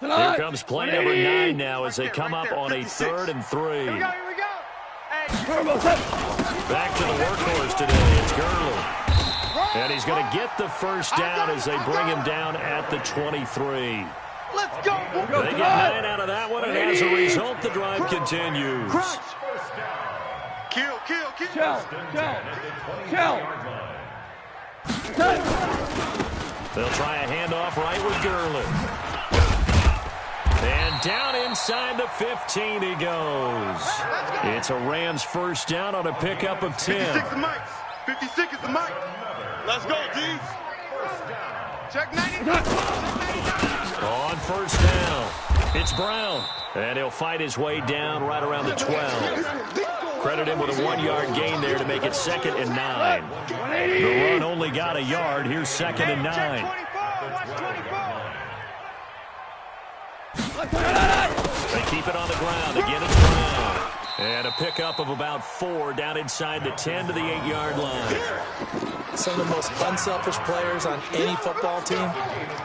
Here comes play number 9 now as they come up on a 3rd and 3. Here we go, here we go. Back to the workhorse today. It's Gurley. And he's going to get the first down as they bring him down at the 23. Let's go. They get 9 out of that one, and as a result, the drive continues. Kill. They'll try a handoff right with Gurley. And down inside the 15 he goes. It's a Rams first down on a pickup of 10. 56 is Mike. 56 is the Mike. Let's go, D's. Check 99. On first down, it's Brown. And he'll fight his way down right around the 12. Credit him with a 1-yard gain there to make it 2nd and 9. The run only got a yard. Here's 2nd and 9. They keep it on the ground. Again, it's Brown. And a pickup of about 4 down inside the 10 to the 8-yard line. Some of the most unselfish players on any football team,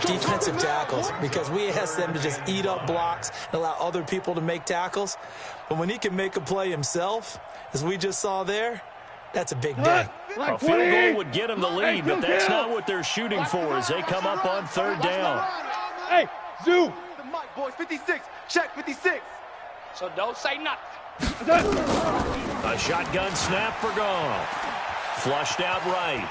defensive tackles, because we ask them to just eat up blocks and allow other people to make tackles. But when he can make a play himself, as we just saw there, that's a big day. A field goal would get him the lead, but that's not what they're shooting for as they come up on 3rd down. Hey, Zoo. The Mike, boys. 56. Check 56. So don't say nothing. A shotgun snap for Goff. Flushed out right.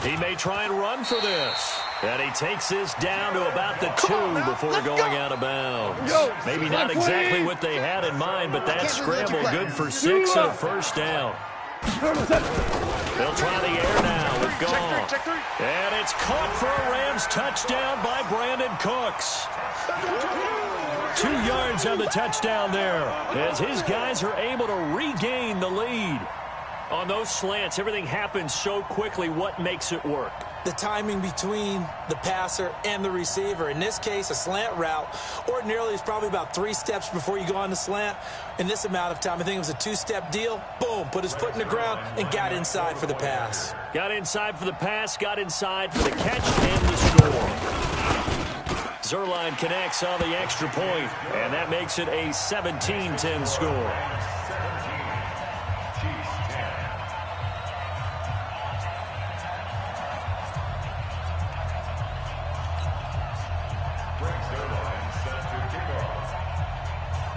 He may try and run for this. And he takes this down to about the 2 before going out of bounds. Maybe not exactly what they had in mind, but that scramble good for 6 and a first down. They'll try the air now with Goff. And it's caught for a Rams touchdown by Brandon Cooks. 2 yards on the touchdown there as his guys are able to regain the lead. On those slants, everything happens so quickly. What makes it work? The timing between the passer and the receiver. In this case, a slant route ordinarily is probably about 3 steps before you go on the slant. In this amount of time, I think it was a 2-step deal. Boom, put his foot in the ground and got inside for the pass. Got inside for the pass, got inside for the catch and the score. Zerline connects on the extra point, and that makes it a 17-10 score.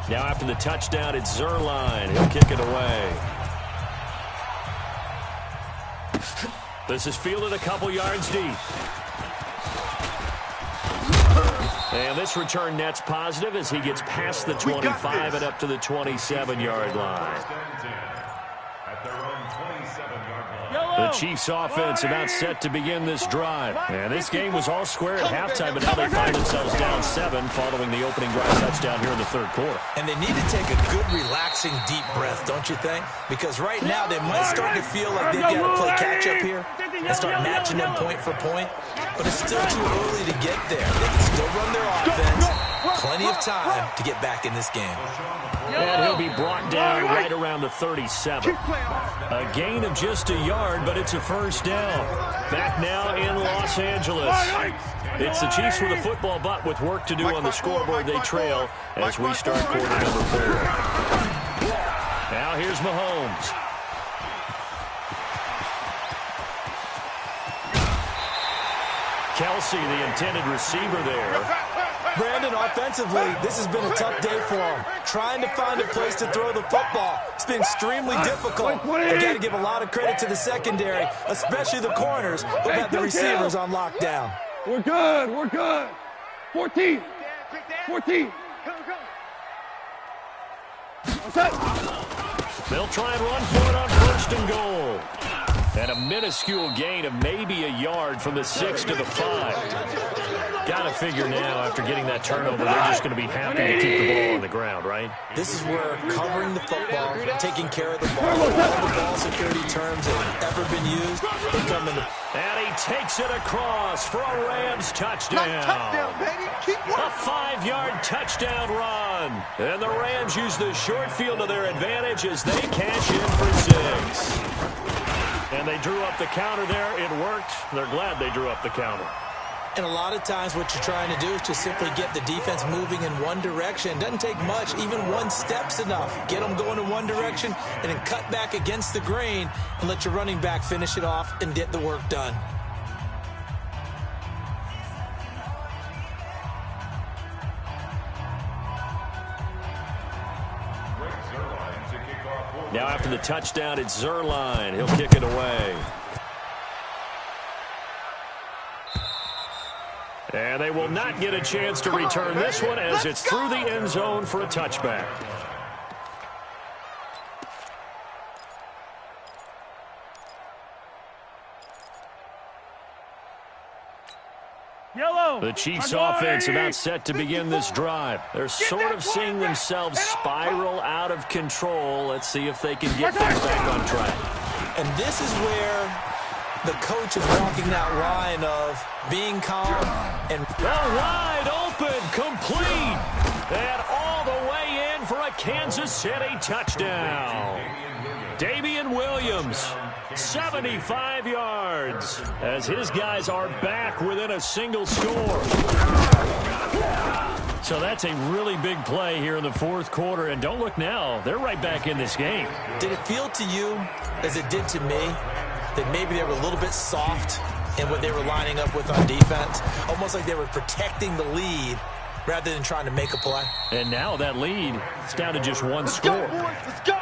Now after the touchdown, it's Zerline. He'll kick it away. This is fielded a couple yards deep. And this return net's positive as he gets past the 25 and up to the 27-yard line. The Chiefs offense about set to begin this drive. And this game was all square at halftime, but now they find themselves down 7 following the opening drive touchdown here in the 3rd quarter. And they need to take a good, relaxing, deep breath, don't you think? Because right now they might start to feel like they've got to play catch-up here and start matching them point for point. But it's still too early to get there. They can still run their offense. Plenty of time to get back in this game. And he'll be brought down right around the 37. A gain of just a yard, but it's a first down. Back now in Los Angeles. It's the Chiefs with a football, but with work to do on the scoreboard, they trail as we start quarter number 4. Now here's Mahomes. Kelsey, the intended receiver there. Brandon, offensively, this has been a tough day for him. Trying to find a place to throw the football. It's been extremely difficult. I got to give a lot of credit to the secondary, especially the corners, who have the receivers on lockdown. We're good. We're good. 14. 14. They'll try and run for it on 1st and goal. And a minuscule gain of maybe a yard from the 6 to the 5. Got to figure now, after getting that turnover, they're just going to be happy to keep the ball on the ground, right? This is where covering the football, taking care of the ball, all the ball security terms that have ever been used, they come into. And he takes it across for a Rams touchdown. A 5-yard touchdown run. And the Rams use the short field to their advantage as they cash in for 6. And they drew up the counter there. It worked. They're glad they drew up the counter. And a lot of times what you're trying to do is just simply get the defense moving in one direction. It doesn't take much. Even one step's enough. Get them going in one direction and then cut back against the grain and let your running back finish it off and get the work done. Now after the touchdown, it's Zuerlein. He'll kick it away. And they will not get a chance to return this one as it's through the end zone for a touchback. The Chiefs offense about set to begin this drive. They're sort of seeing themselves spiral out of control. Let's see if they can get things back on track. And this is where the coach is walking that line of being calm and wide open, complete, and all the way in for a Kansas City touchdown. Damian Williams, 75 yards, as his guys are back within a single score. So that's a really big play here in the fourth quarter, and don't look now, they're right back in this game. Did it feel to you, as it did to me, that maybe they were a little bit soft in what they were lining up with on defense? Almost like they were protecting the lead rather than trying to make a play. And now that lead is down to just one score. Let's go, boys. Let's go.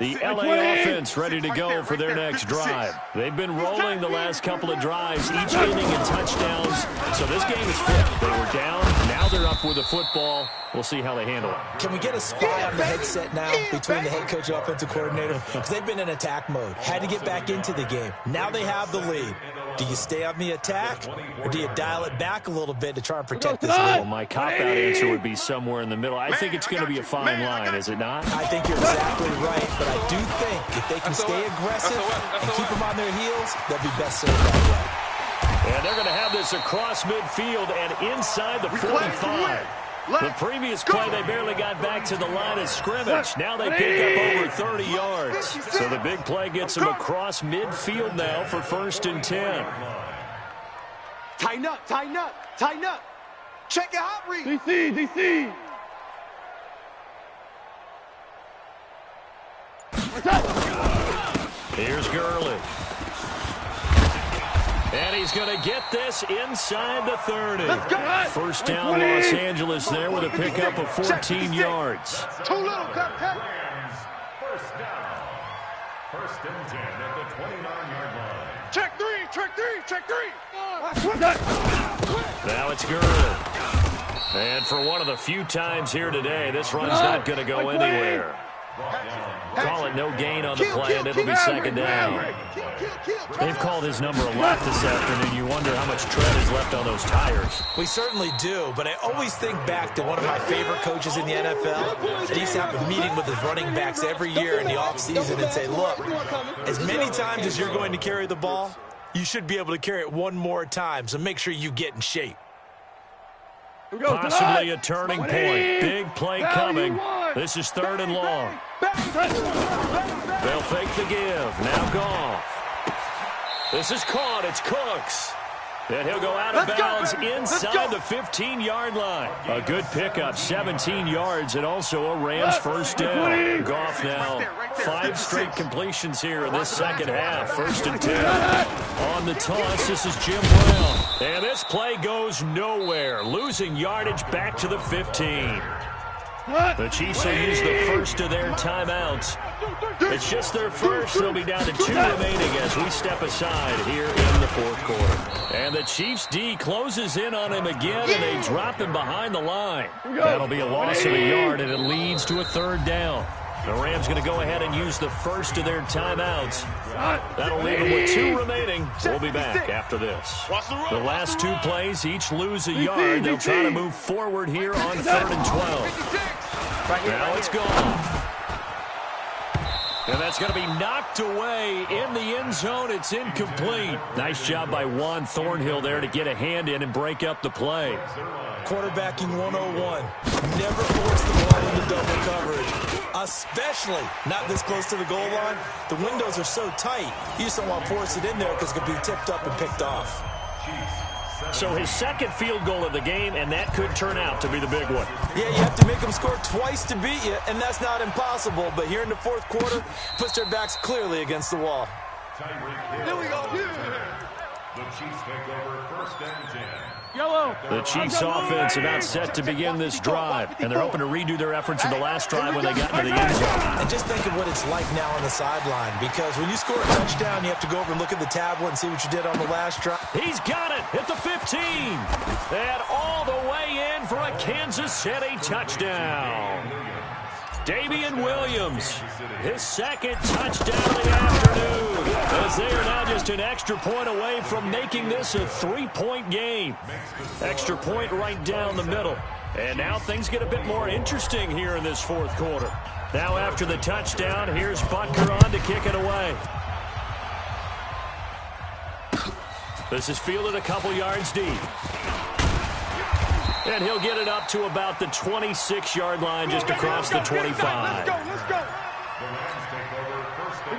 The LA offense ready to go for their next drive. They've been rolling the last couple of drives, each ending in touchdowns. So this game is flipped. They were down. Now they're up with the football. We'll see how they handle it. Can we get a spy on the headset now between the head coach and offensive coordinator? Because they've been in attack mode. Had to get back into the game. Now they have the lead. Do you stay on the attack, or do you dial it back a little bit to try and protect this lead? Well, my cop-out answer would be somewhere in the middle. I think it's going to be a fine line, is it not? I think you're exactly right, but I do think if they can stay aggressive and keep them on their heels, they'll be best served that way. And they're going to have this across midfield and inside the 45. The previous play, they barely got back to the line of scrimmage. Now they pick up over 30 yards. So the big play gets them across midfield now for 1st and 10. Tighten up, tighten up, tighten up. Check it out, Reed. DC. Here's Gurley. And he's going to get this inside the 30. First down, Los Angeles there with a pickup of 14 yards. Too little, cut. First down. 1st and 10 at the 29-yard line. Check three. Now it's Gurley. And for one of the few times here today, this run's not going to go anywhere. Call it no gain on the play, and it'll be 2nd down. They've called his number a lot this afternoon. You wonder how much tread is left on those tires. We certainly do, but I always think back to one of my favorite coaches in the NFL that used to have a meeting with his running backs every year in the offseason and say, look, as many times as you're going to carry the ball, you should be able to carry it one more time, so make sure you get in shape. Possibly a turning point. Big play coming. This is 3rd and long. They'll fake the give. Now Goff. This is caught. It's Cooks. And he'll go out of bounds inside the 15-yard line. A good pickup, 17 yards, and also a Rams first down. Goff now 5 straight completions here in this 2nd half. 1st and 10. On the toss, this is Jim Brown. And this play goes nowhere. Losing yardage back to the 15. The Chiefs will use the first of their timeouts. It's just their first. They'll be down to 2 remaining as we step aside here in the 4th quarter. And the Chiefs D closes in on him again, and they drop him behind the line. That'll be a loss of a yard, and it leads to a 3rd down. The Rams going to go ahead and use the first of their timeouts. That'll leave them with 2 remaining. We'll be back after this. The last 2 plays each lose a yard. They'll try to move forward here on 3rd and 12. Now it's gone. And that's going to be knocked away in the end zone. It's incomplete. Nice job by Juan Thornhill there to get a hand in and break up the play. Quarterbacking 101. Never force the ball into double coverage, especially not this close to the goal line. The windows are so tight, you just don't want to force it in there because it could be tipped up and picked off. So his second field goal of the game, and that could turn out to be the big one. Yeah, you have to make them score twice to beat you, and that's not impossible. But here in the fourth quarter, puts their backs clearly against the wall. Here we go. The Chiefs take over first and 10. Yellow. The Chiefs offense about set to begin this drive, and they're hoping to redo their efforts in the last drive when they got into the end zone. And just think of what it's like now on the sideline, because when you score a touchdown, you have to go over and look at the tablet and see what you did on the last drive. He's got it at the 15. And all the way in for a Kansas City touchdown. Damian Williams, his second touchdown of the afternoon, as they are now just an extra point away from making this a 3-point game. Extra point right down the middle. And now things get a bit more interesting here in this fourth quarter. Now after the touchdown, here's Butker on to kick it away. This is fielded a couple yards deep. And he'll get it up to about the 26-yard line, just across the 25. Let's go.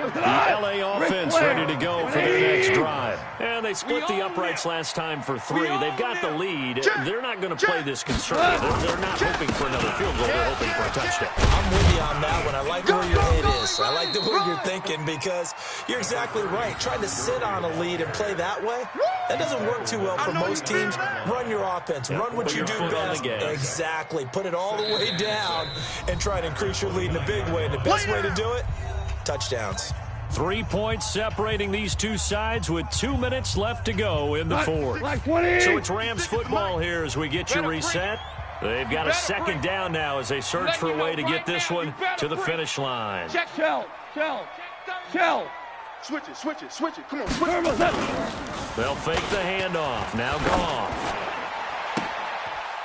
The LA offense ready to go for their next drive. And they split the uprights last time for 3. They've got the lead. They're not going to play this conservative. They're not hoping for another field goal. They're hoping for a touchdown. I'm with you on that one. I like where your head is. I like the way you're thinking, because you're exactly right. Trying to sit on a lead and play that way, that doesn't work too well for most teams. Run your offense. Run what you do best. Exactly. Put it all the way down and try to increase your lead in a big way. And the best way to do it, touchdowns. 3 points separating these two sides with 2 minutes left to go in the fourth. So it's Rams football here as we get you reset. They've got a second down now as they search for a way to get this one to the finish line. Shell. Switch it. Come on, switch it. They'll fake the handoff. Now Goff.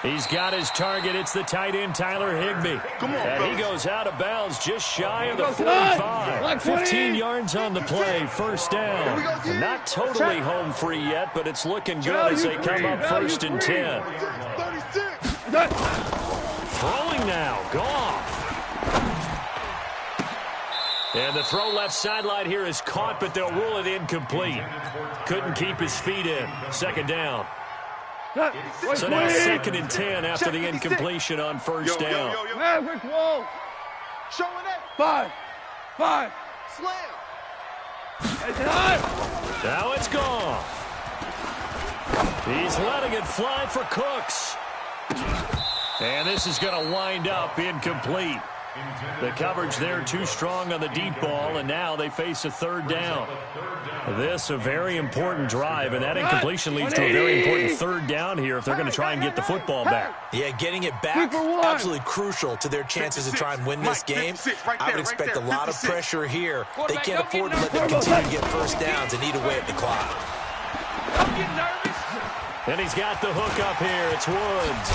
He's got his target. It's the tight end, Tyler Higbee. Come on, and he goes out of bounds just shy of the 45. 15 yards on the play, first down. Not totally home free yet, but it's looking good as they come up first and 10. 36. Throwing now, Goff. And the throw left sideline here is caught, but they'll rule it incomplete. Couldn't keep his feet in. Second down. So now second and 10 after the incompletion on first down. Maverick, whoa. Showing it. 5. Slam. Now it's gone. He's letting it fly for Cooks. And this is going to wind up incomplete. The coverage there too strong on the deep ball, and now they face a third down. This a very important drive, and that incompletion leads to a very important third down here if they're going to try and get the football back. Yeah, getting it back, absolutely crucial to their chances to try and win this game. I would expect a lot of pressure here. They can't afford to let them continue to get first downs and eat away at the clock. And he's got the hook up here. It's Woods.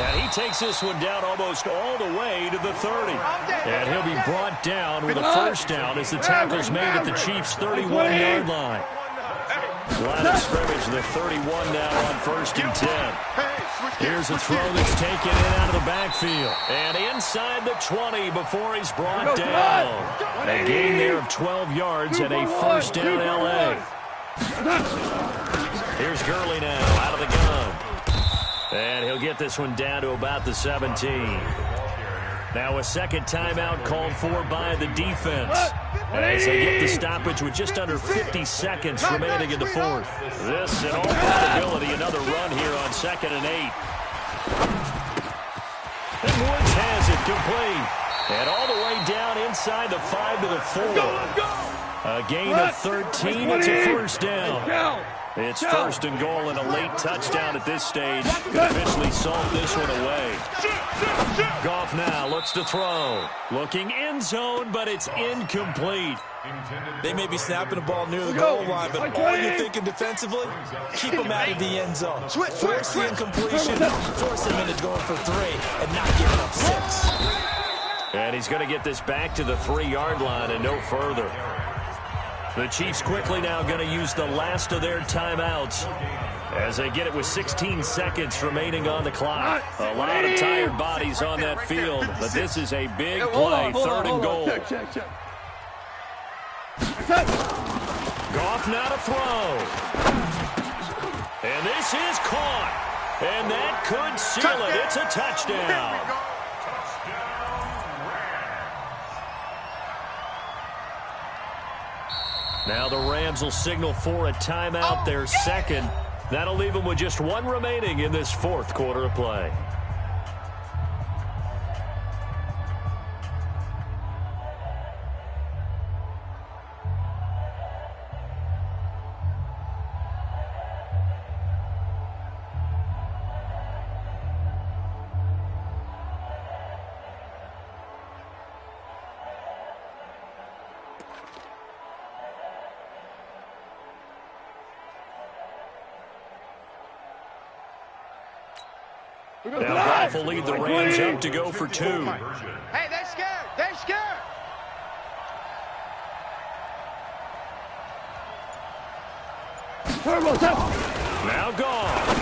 And he takes this one down almost all the way to the 30. And he'll be brought down with a first down as the tackle's made at the Chiefs' 31-yard line. Line of scrimmage, the 31 now on first and 10. Here's a throw that's taken in out of the backfield. And inside the 20 before he's brought down. A gain there of 12 yards and a first down L.A. Here's Gurley now out of the gun. And he'll get this one down to about the 17. Now a second timeout called for by the defense as they get the stoppage with just under 50 seconds remaining in the fourth. This, in all probability, another run here on 2nd and 8. And Woods has it complete. And all the way down inside the 5 to the 4. A gain of 13. It's a first down. It's first and goal and a late touchdown at this stage. Could officially solve this one away. Goff now looks to throw. Looking end zone, but it's incomplete. They may be snapping the ball near the goal line, but all you're thinking defensively, keep them out of the end zone. Force the incompletion, force them into going for 3, and not giving up 6. And he's going to get this back to the 3-yard line and no further. The Chiefs quickly now going to use the last of their timeouts as they get it with 16 seconds remaining on the clock. A lot of tired bodies on that field, but this is a big play, third and goal. Check. Goff now to throw. And this is caught. And that could seal it. It's a touchdown. Now the Rams will signal for a timeout, their second. That'll leave them with just one remaining in this fourth quarter of play. Now Goff will lead the Rams up to go for two. Hey, they're scared. They're scared. Now Goff.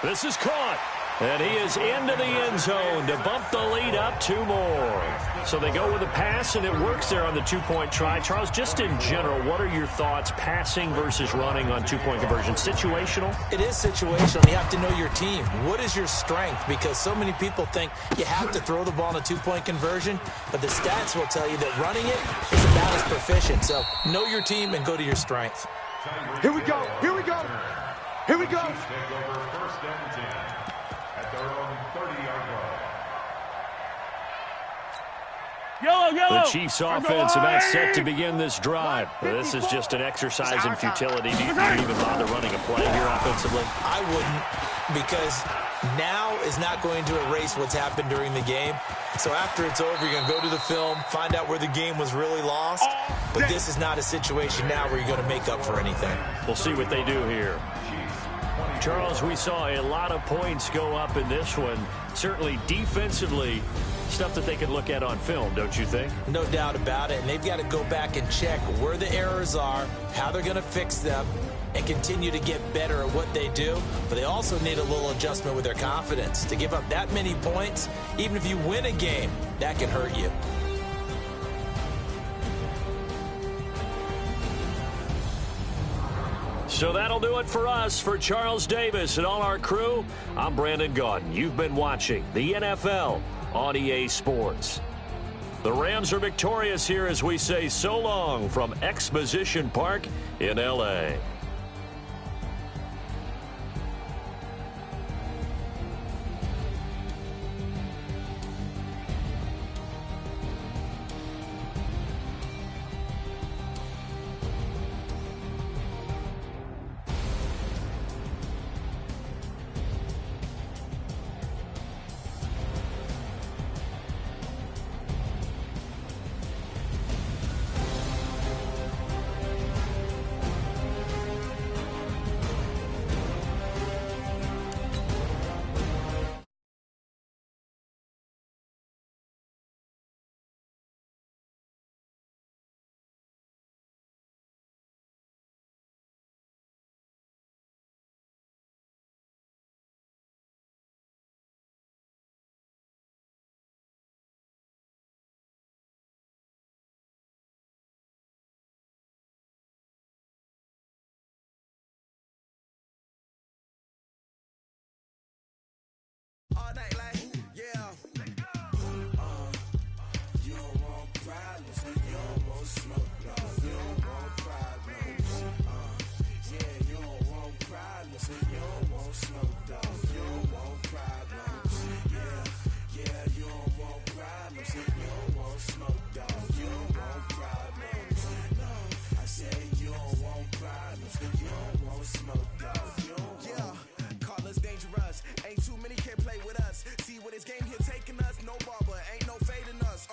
This is caught. And he is into the end zone to bump the lead up two more. So they go with a pass, and it works there on the two-point try. Charles, just in general, what are your thoughts passing versus running on two-point conversion? Situational? It is situational. You have to know your team. What is your strength? Because so many people think you have to throw the ball in a two-point conversion, but the stats will tell you that running it is about as proficient. So know your team and go to your strength. Here we go. Here we go. Here we go. Take over first and 10 at their own 30-yard line. The Chiefs offense about set to begin this drive. This is just an exercise in futility. Do you even bother running a play here offensively? I wouldn't, because now is not going to erase what's happened during the game. So after it's over, you're going to go to the film, find out where the game was really lost. But this is not a situation now where you're going to make up for anything. We'll see what they do here. Charles, we saw a lot of points go up in this one. Certainly defensively, stuff that they could look at on film, don't you think? No doubt about it. And they've got to go back and check where the errors are, how they're going to fix them, and continue to get better at what they do. But they also need a little adjustment with their confidence. To give up that many points, even if you win a game, that can hurt you. So that'll do it for us. For Charles Davis and all our crew, I'm Brandon Gaudin. You've been watching the NFL on EA Sports. The Rams are victorious here as we say so long from Exposition Park in L.A. All night like, yeah. You don't want problems, you don't want smoke, you don't want problems. Yeah, you don't want problems, you don't want smoke, you don't want problems. Yeah, you don't want problems, you don't want smoke, you don't want problems. No, I said you don't want problems, you don't want smoke, you don't want. Yeah, call us dangerous, ain't too many can play with us. See what this game here taking us, no barber, ain't no fading us.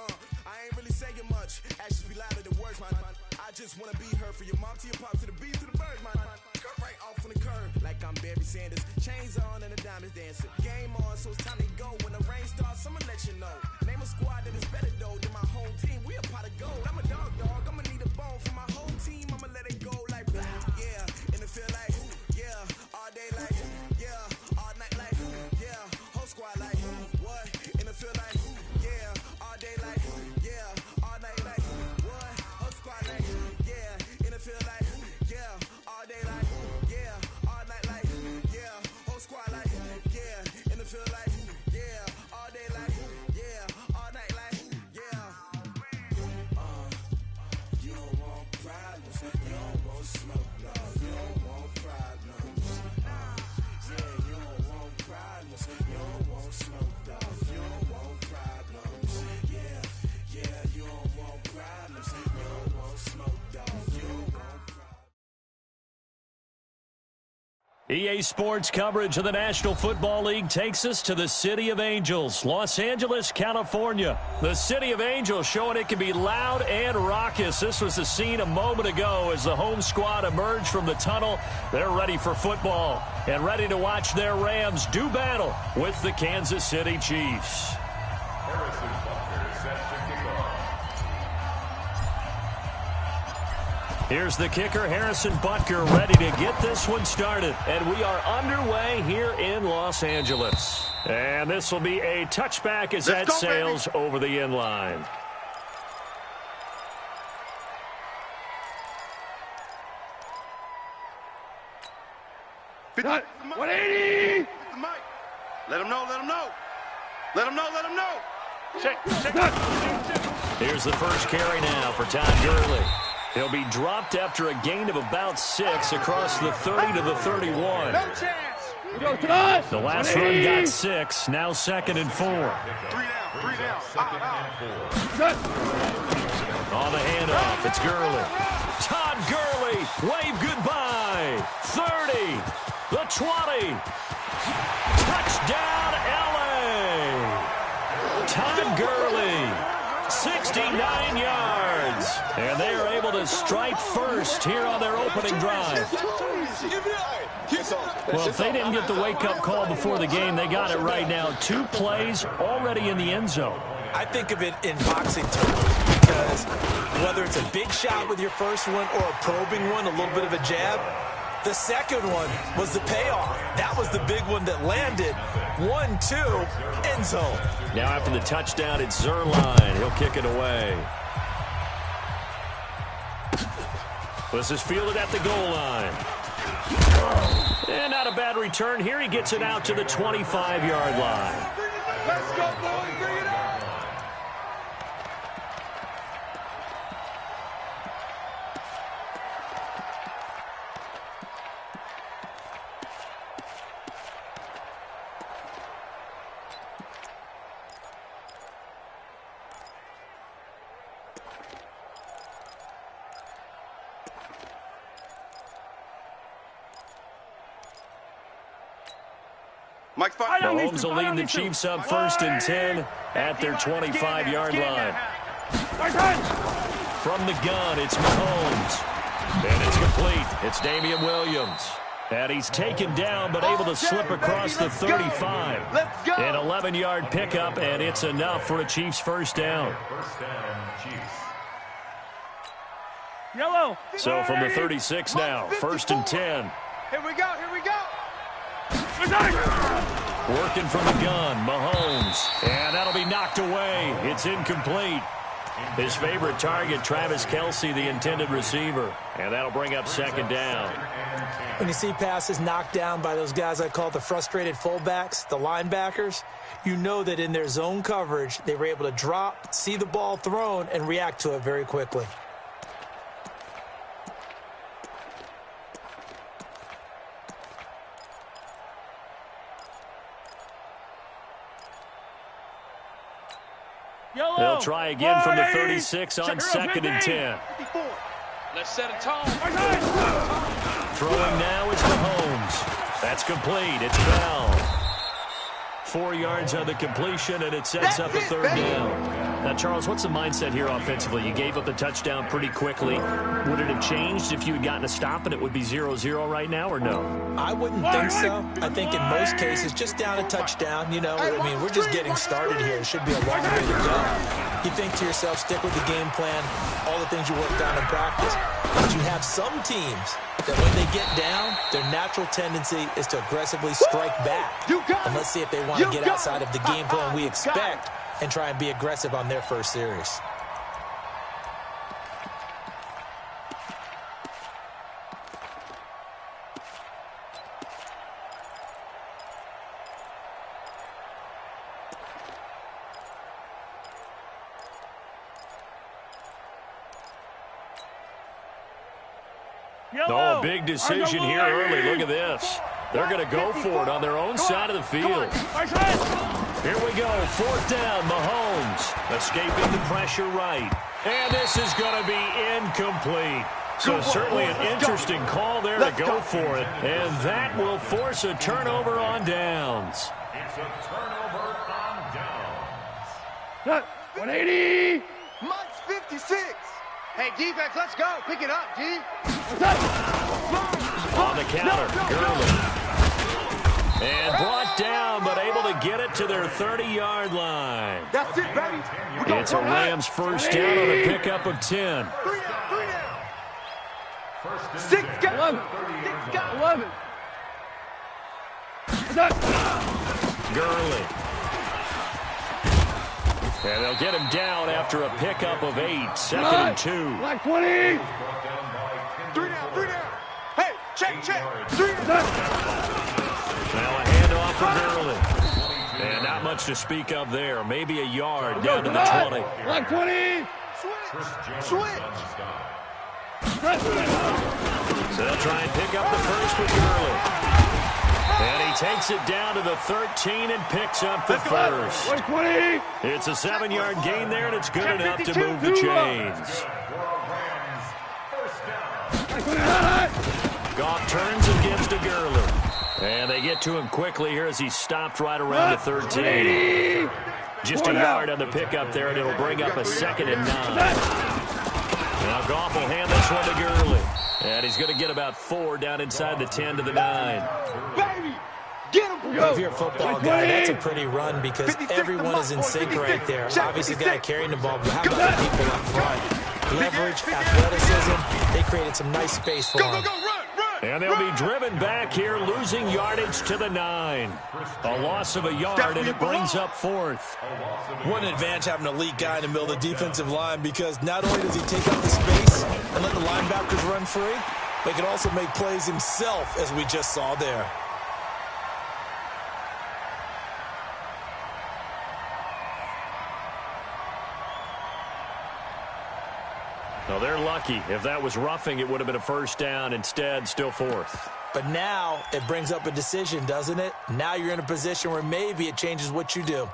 I ain't really saying much, actions be louder than words, man. I just wanna be heard from your mom to your pop to the beat to the birds, man. Cut right off on the curb, like I'm Barry Sanders. Chains on and the diamonds dancing. Game on, so it's time to go. When the rain starts, I'ma let you know. Name I'm a squad that is better though than my home team. We a pot of gold. I'm a dog. I'ma need a bone for my whole team. I'ma let it go like yeah, and it feel like yeah, all day like yeah, all night like yeah, whole squad like what? And it feel like yeah, all day like yeah, all night like what? Whole squad like yeah, and it feel like yeah, all day like yeah, all night like yeah, whole squad like yeah, and it feel like yeah, all day like yeah, all night like yeah. You don't want problems, you don't want smoke, no, you don't want problems. Yeah, you don't want problems, you don't want smoke, no, you don't want problems. Yeah, you don't want problems, you don't want smoke, no, you don't want problems. EA Sports coverage of the National Football League takes us to the City of Angels, Los Angeles, California. The City of Angels showing it can be loud and raucous. This was the scene a moment ago as the home squad emerged from the tunnel. They're ready for football and ready to watch their Rams do battle with the Kansas City Chiefs. Harrison Butker set to kick off. Here's the kicker, Harrison Butker, ready to get this one started. And we are underway here in Los Angeles. And this will be a touchback as that sails over the end line. Cut. 180. Let him know, let him know. Let him know, let him know. Check. Here's the first carry now for Todd Gurley. He'll be dropped after a gain of about 6 across the 30 to the 31. No chance. Go to us. The last run got 6, now 2nd and 4. 3 down. Cut. On the handoff, it's Gurley. Todd Gurley, wave goodbye. 30, the 20. Touchdown, L.A. Todd Gurley, 69 yards. And they are able to strike first here on their opening drive. Well, if they didn't get the wake-up call before the game, they got it right now. 2 plays already in the end zone. I think of it in boxing terms because whether it's a big shot with your first one or a probing one, a little bit of a jab, the second one was the payoff. That was the big one that landed. 1-2, end zone. Now after the touchdown, it's Zerline. He'll kick it away. This is fielded at the goal line. And not a bad return. Here he gets it out to the 25-yard line. Let's go, boys. Bring it on. Mike's fine. Mahomes will lead the Chiefs up 1st and 10 at their 25-yard line. From the gun, it's Mahomes. And it's complete. It's Damian Williams. And he's taken down but able to slip across the 35. An 11-yard pickup, and it's enough for a Chiefs first down. First down, Chiefs. Yellow. So from the 36 now, 1st and 10. Here we go. Working from the gun, Mahomes. And that'll be knocked away. It's incomplete. His favorite target, Travis Kelce, the intended receiver. And that'll bring up 2nd down. When you see passes knocked down by those guys I call the frustrated fullbacks, the linebackers, you know that in their zone coverage, they were able to drop, see the ball thrown, and react to it very quickly. They'll try again from the 36 on 2nd and 10. Let's set a tone. Throwing now is Mahomes. That's complete. It's Bell. 4 yards on the completion, and it sets up a 3rd down. Now, Charles, what's the mindset here offensively? You gave up the touchdown pretty quickly. Would it have changed if you had gotten a stop and it would be 0-0 right now, or no? I wouldn't think so. I think in most cases, just down a touchdown, you know, I mean, we're just getting started here. It should be a long way to go. You think to yourself, stick with the game plan, all the things you worked on in practice. But you have some teams that when they get down, their natural tendency is to aggressively strike back. And let's see if they want to get outside of the game plan we expect and try and be aggressive on their first series. Oh, big decision here early. Look at this. They're going to go for it on their own side of the field. Here we go. 4th down, Mahomes. Escaping the pressure right. And this is going to be incomplete. So certainly an interesting call there to go for it. And that will force a turnover on downs. It's a turnover on downs. 180. Mike's 56. Hey, defense, let's go. Pick it up, D. On the counter, Gurley. And brought down, but able to get it to their 30-yard line. That's it, baby. It's a Rams first down on a pickup of 10. 3 down. First and 6 10 got 11. Gurley. And they'll get him down after a pickup of 8. 2nd and 2. Black 20. 3 down. Hey, check. 3 down. Now a handoff for Gurley. And not much to speak of there. Maybe a yard down to the 20. Black 20. Switch. So they'll try and pick up the first with Gurley. And he takes it down to the 13 and picks up the first. 20. It's a 7-yard gain there, and it's good enough to move the chains. Goff turns and gives to Gurley. And they get to him quickly here as he stopped right around the 13. Just a yard on the pickup there, and it'll bring up a 2nd and 9. Now Goff will hand this one to Gurley. And he's going to get about 4 down inside the 10 to the 9. Baby, get him. If you're a football guy, that's a pretty run because everyone is in sync right there. Obviously, the guy carrying the ball, but how about the people up front? Leverage, athleticism, they created some nice space for him. Run. And they'll be driven back here, losing yardage to the 9. A loss of a yard, and it brings up 4th. What an advantage having an elite guy in the middle of the defensive line because not only does he take up the space and let the linebackers run free, but he can also make plays himself, as we just saw there. Well, they're lucky. If that was roughing, it would have been a first down. Instead, still 4th. But now it brings up a decision, doesn't it? Now you're in a position where maybe it changes what you do.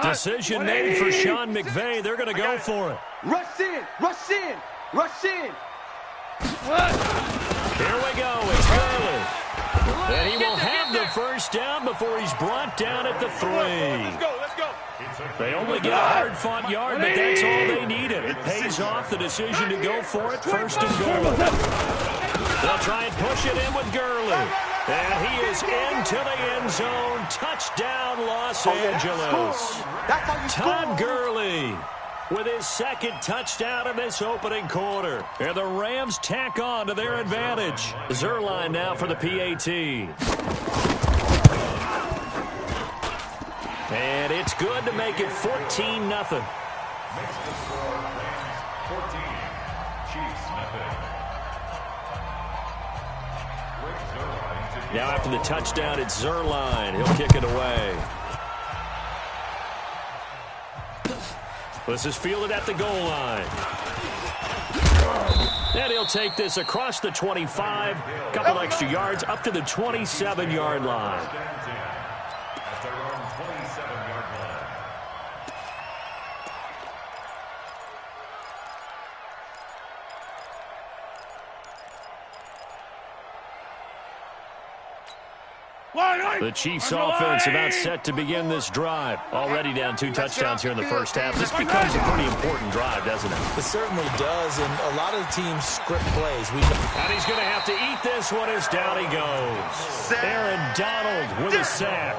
Decision made for Sean McVay. They're going to go for it. Rush in. Here we go. It's Gurley. And he will have the first down before he's brought down at the 3. Let's go. They only get a hard-fought yard, but that's all they needed. It pays off the decision to go for it, 1st and goal. They'll try and push it in with Gurley. And he is into the end zone. Touchdown, Los Angeles. Todd Gurley with his 2nd touchdown in this opening quarter. And the Rams tack on to their advantage. Zerline now for the PAT. And it's good to make it 14-0. Makes the score Rams 14, Chiefs nothing. Now after the touchdown, it's Zerline. He'll kick it away. This is fielded at the goal line. And he'll take this across the 25. Couple extra yards up to the 27-yard line. At their own 27-yard line. The Chiefs offense about set to begin this drive. Already down 2 touchdowns here in the first half. This becomes a pretty important drive, doesn't it? It certainly does, and a lot of the teams script plays. And he's going to have to eat this one as down he goes. Aaron Donald with a sack.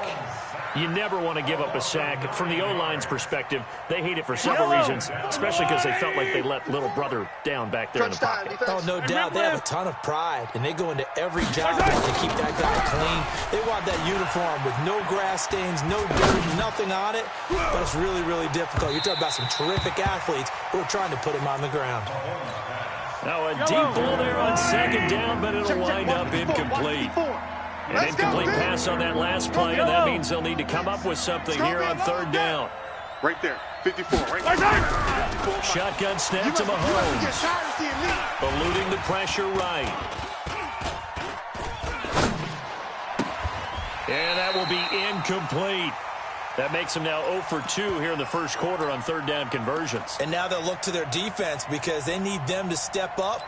You never want to give up a sack. From the O-line's perspective, they hate it for several reasons, especially because they felt like they let little brother down back there in the pocket. Oh, no doubt. They have a ton of pride, and they go into every job to keep that guy clean. They want that uniform with no grass stains, no dirt, nothing on it, but it's really, really difficult. You're talking about some terrific athletes who are trying to put him on the ground. Now a deep ball there on second down, but it'll wind up incomplete. An incomplete pass on that last play, and that means they'll need to come up with something here on third down. Right there, 54, right there. Shotgun snap to Mahomes. Eluding the pressure right. And that will be incomplete. That makes them now 0 for 2 here in the first quarter on third down conversions. And now they'll look to their defense because they need them to step up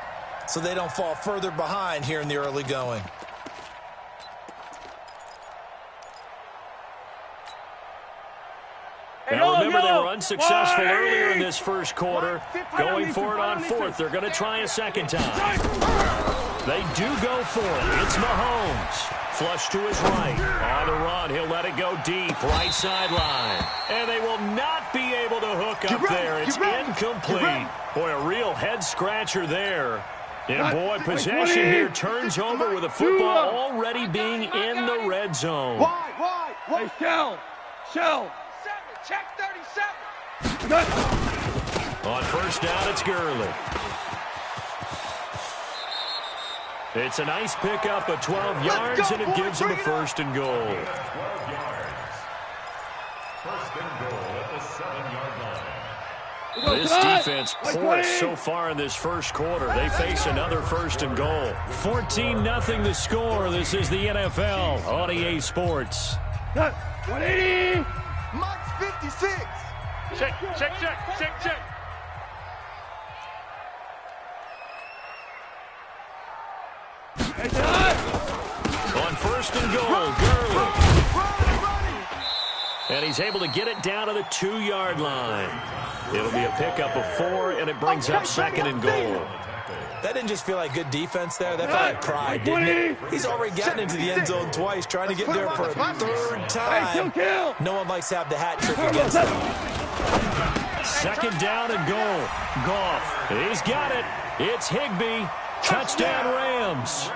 so they don't fall further behind here in the early going. Now remember, they were unsuccessful earlier in this first quarter. Going for it on fourth. They're going to try a second time. They do go for it. It's Mahomes. Flush to his right. On the run, he'll let it go deep. Right sideline. And they will not be able to hook up there. It's incomplete. Boy, a real head-scratcher there. And, boy, possession here turns over with the football already being in the red zone. Hey, Shell. Check 37. On first down, it's Gurley. It's a nice pickup of 12 yards, and it gives him a first and goal. 12 yards. First and goal at the 7-yard line. This defense porous so far in this first quarter. They face another first and goal. 14-0 the score. This is the NFL on EA Sports. 180. Mike's 56. Check. On first and goal, Gurley. And he's able to get it down to the 2-yard line. It'll be a pickup of 4, and it brings up second and goal. That didn't just feel like good defense there. That felt like pride, didn't it? He's already gotten into the end zone twice, trying to get there for a third time. No one likes to have the hat trick against them. Second down and goal. Goff. He's got it. It's Higbee. Touchdown Rams.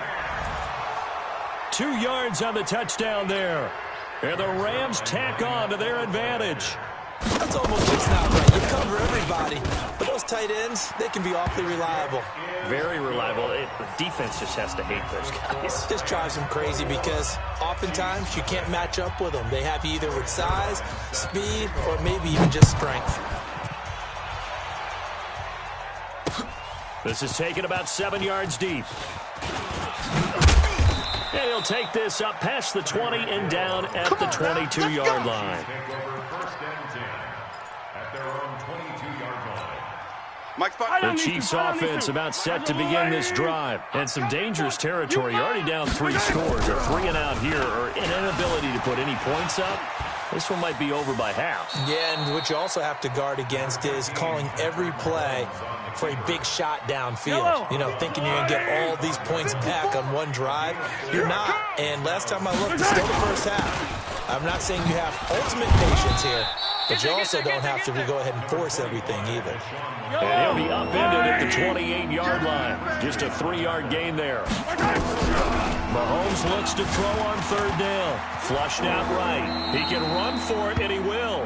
2 yards on the touchdown there. And the Rams tack on to their advantage. That's almost just not right. You cover everybody. But those tight ends, they can be awfully reliable. Very reliable. The defense just has to hate those guys. Just drives them crazy because oftentimes you can't match up with them. They have you either with size, speed, or maybe even just strength. This is taken about 7 yards deep. And he'll take this up past the 20 and down at the 22-yard line. The Chiefs offense about set to begin this drive. And some dangerous territory. You're already down 3 scores. A 3 and out here, or an inability to put any points up. This one might be over by half. Yeah, and what you also have to guard against is calling every play for a big shot downfield. You know, thinking you're going to get all these points back on one drive. You're not. And last time I looked, it's still the first half. I'm not saying you have ultimate patience here, but you also don't have to go ahead and force everything either. And he'll be upended at the 28-yard line. Just a 3-yard gain there. Mahomes looks to throw on third down. Flushed out right. He can run for it, and he will.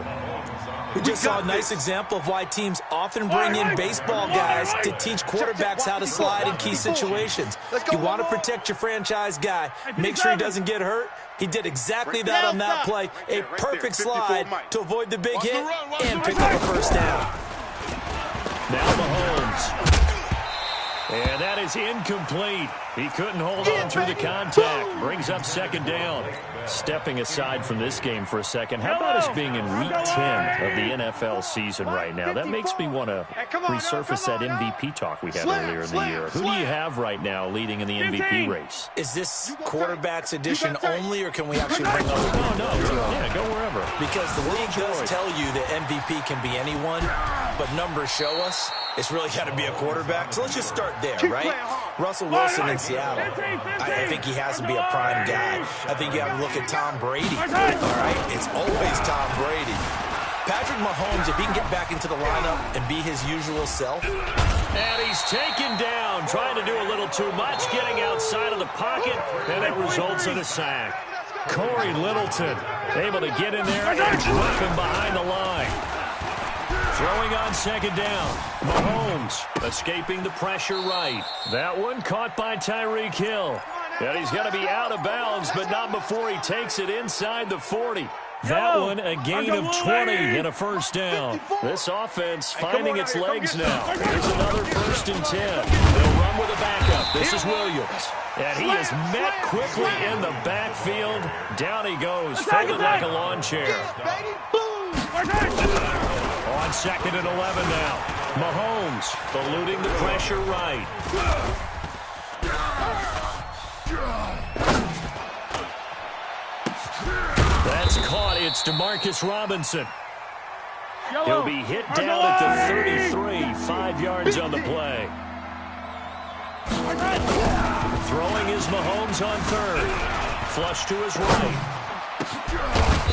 We just saw a nice example of why teams often bring in baseball guys to teach quarterbacks how to slide in key situations. You want to protect your franchise guy. Make sure he doesn't get hurt. He did exactly that on that play. A perfect slide to avoid the big hit and pick up a first down. Now Mahomes. And that is incomplete. He couldn't hold on through the contact. Brings up second down. Stepping aside from this game for a second, how about us being in week 10 of the NFL season right now? That makes me want to resurface that MVP talk we had earlier in the year. Who do you have right now leading in the MVP race? Is this quarterbacks edition only, or can we actually bring up? No. Yeah, go wherever. Because the league does tell you that MVP can be anyone, but numbers show us it's really got to be a quarterback. So let's just start there, right? Russell Wilson in Seattle. I think he has to be a prime guy. I think you have to look at Tom Brady. All right? It's always Tom Brady. Patrick Mahomes, if he can get back into the lineup and be his usual self. And he's taken down, trying to do a little too much, getting outside of the pocket, and it results in a sack. Corey Littleton able to get in there and drop him behind the line. Throwing on second down. Mahomes escaping the pressure right. That one caught by Tyreek Hill. And he's going to be out of bounds, but not before he takes it inside the 40. That one a gain of 20 and a first down. This offense finding its legs now. Here's another 1st and 10. They'll run with a backup. This is Williams. And he is met quickly in the backfield. Down he goes, folded like a lawn chair. On second and 11 now. Mahomes eluding the pressure right. That's caught. It's Demarcus Robinson. He'll be hit down at the 33, 5 yards on the play. Throwing is Mahomes on third. Flush to his right.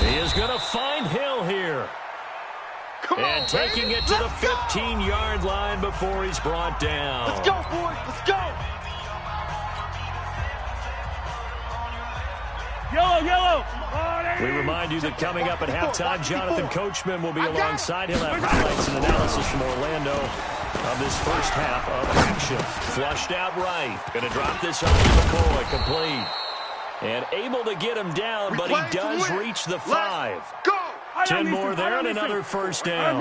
He is going to find Hill here. And taking it to the 15-yard line before he's brought down. Let's go, boys. Let's go. Yellow. We remind you that coming up at halftime, Jonathan Coachman will be alongside. He'll have highlights and analysis from Orlando of this first half of action. Flushed out right. Going to drop this off to McCoy. Complete. And able to get him down, but he does reach the 5. Go. 10 more there and another first down.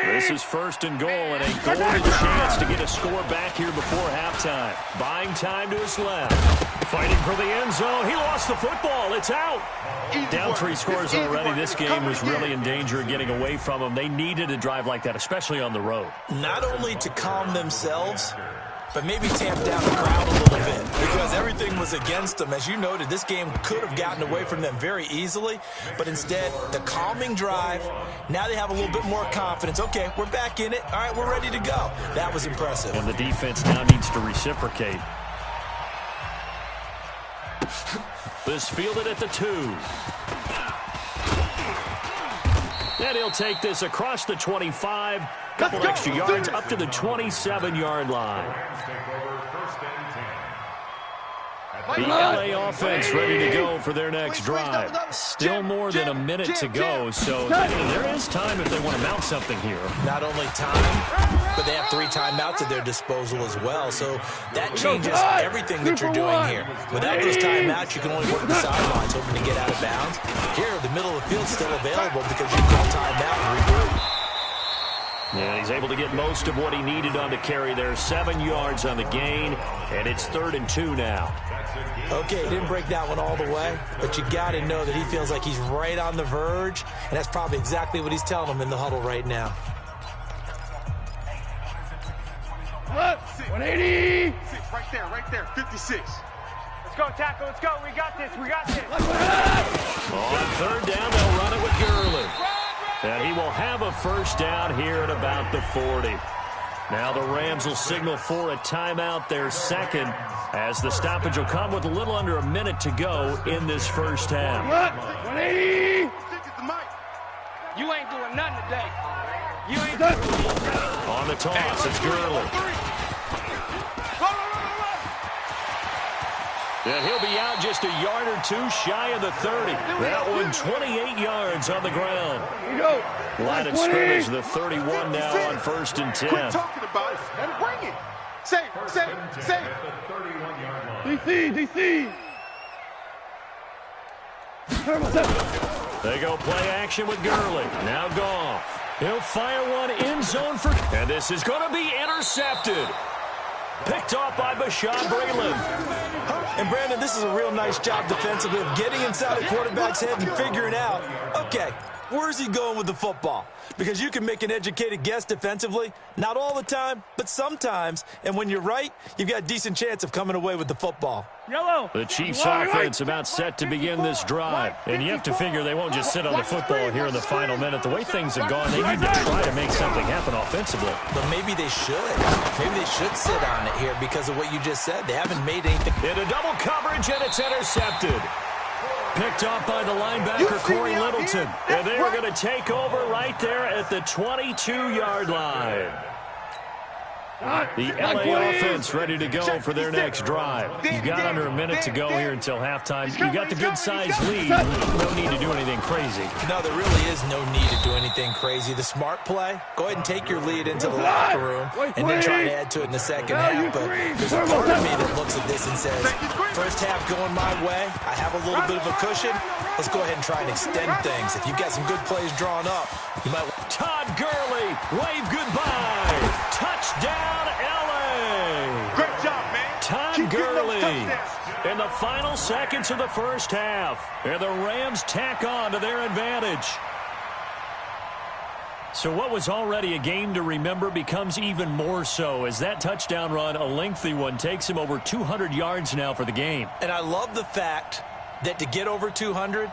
This is 1st and goal and a golden chance to get a score back here before halftime. Buying time to his left. Fighting for the end zone. He lost the football. It's out. Down 3 scores already. This game was really in danger of getting away from them. They needed a drive like that, especially on the road. Not only to calm themselves, but maybe tamp down the crowd a little bit because everything was against them. As you noted, this game could have gotten away from them very easily, but instead, the calming drive, now they have a little bit more confidence. Okay, we're back in it. All right, we're ready to go. That was impressive. And the defense now needs to reciprocate. This fielded at the 2. And he'll take this across the 25. Couple extra yards up to the 27-yard line. The LA offense ready to go for their next drive. Still more than a minute to go, so there is time if they want to mount something here. Not only time, but they have 3 timeouts at their disposal as well, so that changes everything that you're doing here. Without those timeouts, you can only work the sidelines hoping to get out of bounds. Here, the middle of the field's still available because you call timeout and regroup. Yeah, he's able to get most of what he needed on the carry there. 7 yards on the gain, and it's 3rd and 2 now. Okay, he didn't break that one all the way, but you got to know that he feels like he's right on the verge, and that's probably exactly what he's telling him in the huddle right now. 180. Right there, 56. Let's go, tackle. Let's go. We got this. On 3rd down, they'll run it with Gurley. And he will have a first down here at about the 40. Now the Rams will signal for a timeout, their second, as the stoppage will come with a little under a minute to go in this first half. 180. You ain't doing nothing today. You ain't On the toss, it's Gurley. And he'll be out just a yard or 2 shy of the 30. That one 28 yards on the ground. Line of scrimmage, the 31 now on 1st and 10. Quit talking about it. Let it bring it. Save. DC. They go play action with Gurley. Now Goff. He'll fire one end zone for... And this is going to be intercepted. Picked off by Bashaud Breeland. And, Brandon, this is a real nice job defensively of getting inside the quarterback's head and figuring out, okay, where's he going with the football? Because you can make an educated guess defensively. Not all the time, but sometimes. And when you're right, you've got a decent chance of coming away with the football. Yellow. The Chiefs offense about set to begin this drive. And you have to figure they won't just sit on the football here in the final minute. The way things have gone, they need to try to make something happen offensively. But maybe they should. Maybe they should sit on it here because of what you just said. They haven't made anything. Into double coverage, and it's intercepted. Picked off by the linebacker, Corey Littleton. And they are going to take over right there at the 22-yard line. The LA offense ready to go for their next drive. You've got under a minute to go here until halftime. You've got the good-sized lead. No need to do anything crazy. No, there really is no need to do anything crazy. The smart play, go ahead and take your lead into the locker room and then try to add to it in the second half. But there's a part of me that looks at this and says, first half going my way, I have a little bit of a cushion. Let's go ahead and try and extend things. If you've got some good plays drawn up, you might... Todd Gurley, wave goodbye. Touchdown, LA. Great job, man. Todd Gurley in the final seconds of the first half. And the Rams tack on to their advantage. So what was already a game to remember becomes even more so as that touchdown run, a lengthy one, takes him over 200 yards now for the game. And I love the fact that to get over 200,